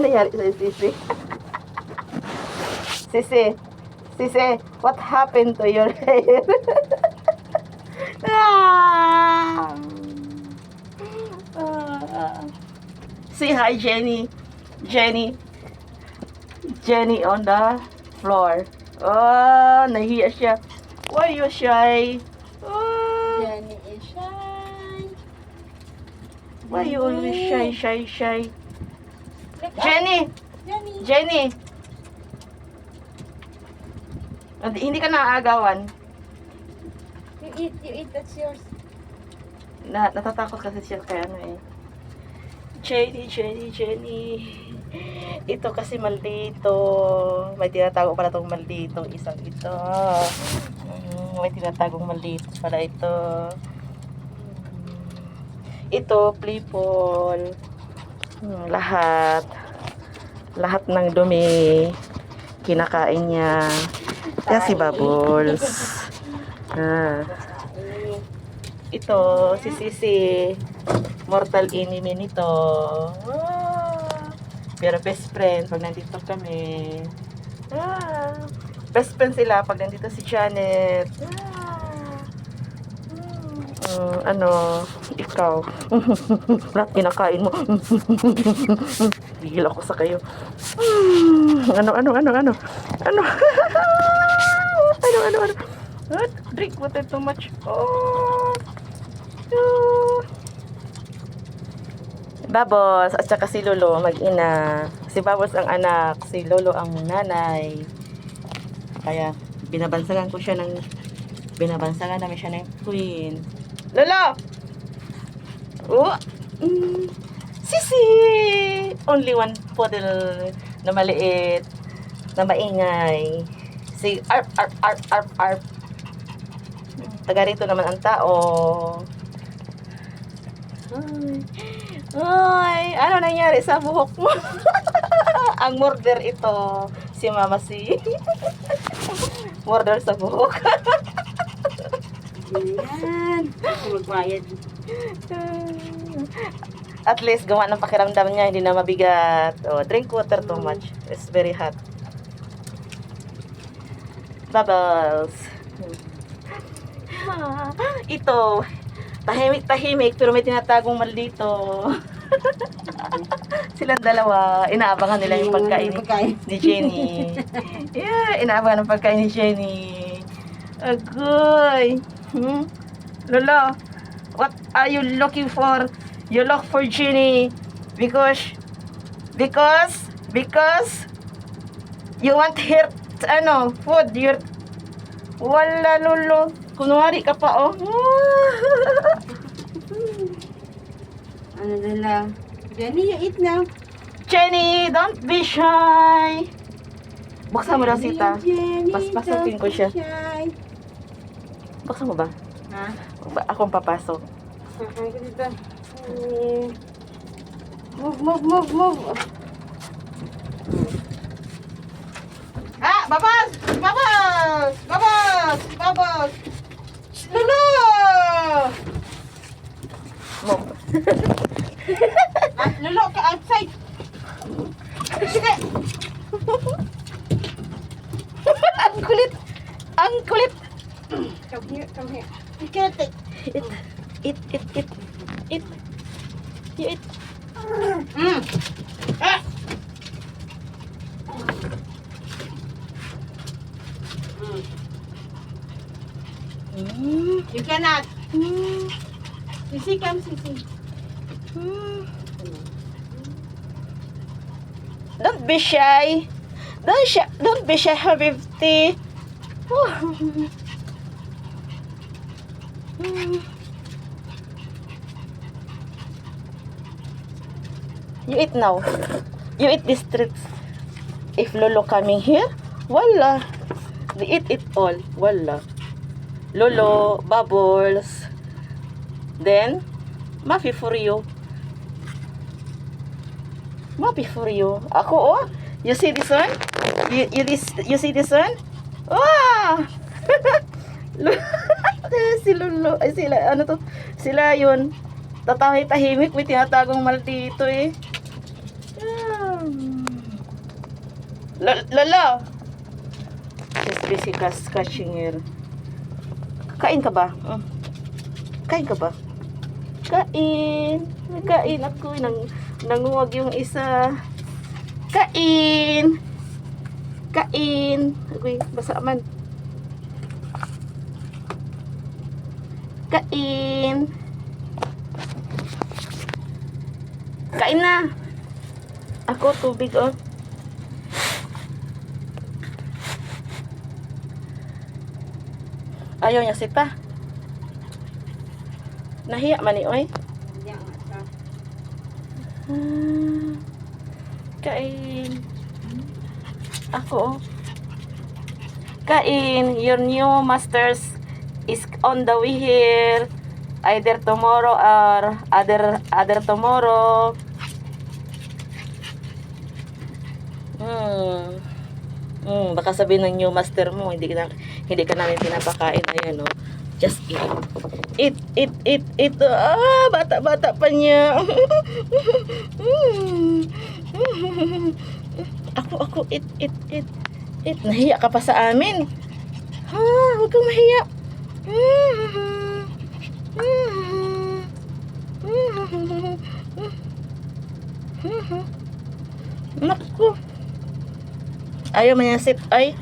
nangyari sa Sisi? Sisi, what happened to your hair? Ah! Say hi, Jenny. Jenny on the floor. Oh, nahiya siya. Why you shy? Oh, Jenny is shy. why you always shy? Look up. Jenny! Jenny. Hindi ka naaagawan. You eat, that's yours. Natatakot kasi siya kaya ano eh. Jenny. Ito kasi maldito. May tinatago pala itong maldito. Isang ito. May tinatagong maldito pala ito. Ito, playful. Lahat ng dumi kinakain niya. Kaya si Bubbles. Ito, si Sisi. Mortal enemy nito. Pero best friend pag nandito kami. Best friend sila pag nandito si Janet. Ikaw. Lahat kinakain mo. Bigil ako sa kayo. Ano? Drink water too much. Babos at saka si Lolo mag-ina. Si Babos ang anak, si Lolo ang nanay. Kaya binabansagan namin siya ng queen. Lolo! Sisi! Only one poodle na maliit, na maingay. Si arp. Taga rito naman ang tao. Ay, ano nangyari sa buhok mo? Ang murder ito. Si Mama si. Murder sa buhok. Ayan. Magbayad. At least gawa ng pakiramdam niya, hindi na mabigat. Drink water too much. It's very hot. Bubbles. Ito. Tahimik, pero may tinatagong maldito. Silang dalawa, inaabangan nila yung pagkain ni Jenny. Yeah, inaabangan ng pagkain ni Jenny. Agoy. Lolo, what are you looking for? You look for Jenny because you want her food. Wala, Lolo. Kunwari ka pa, oh. Ano nila? Jenny, you eat now. Jenny, don't be shy. Buksan mo daw, Sita. Jenny, Paspasukin ko siya. shy. Buksan mo ba? Ha? Akong papasok. Saan ka dito? Move. Babas! Lolo! Mom. Lolo, ka outside. Sige! Ang kulit! Come here. You can't take it. Eat. You eat. You cannot. Sisi, come, Sisi. Don't be shy. Don't be shy, Habibti. You eat now. You eat this treats. If Lolo coming here, wala. They eat it all. Wala. Lolo, Bubbles. Then, Mafi for you. Ako, oh. You see this one? You see this one? Wow! Si Lolo. Ay, sila, ano to? Sila yun. Tatahimik. May tinatagong maldito eh. Lolo! She's busy scratching here. Kain ka ba? Kain ka ba? Kain! Kain ako. Nanguwag yung isa. Kain! Kain! Agoy, basa man. Kain! Kain na! Ako, tubig, oh. Ayaw niya sipa. Nahiya man ni, oy. Hindi ang ata. Kain. Ako, oh. Kain. Your new masters is on the way here. Either tomorrow or other tomorrow. Baka sabihin ng new master mo, hindi ka namin pinapakain. Ayan, oh. Just eat. Eat. Bata pa niya. Ako, eat. Nahiya ka pa sa amin. Huwag kang mahiya. Naku. Ayaw man yan sit. Ay.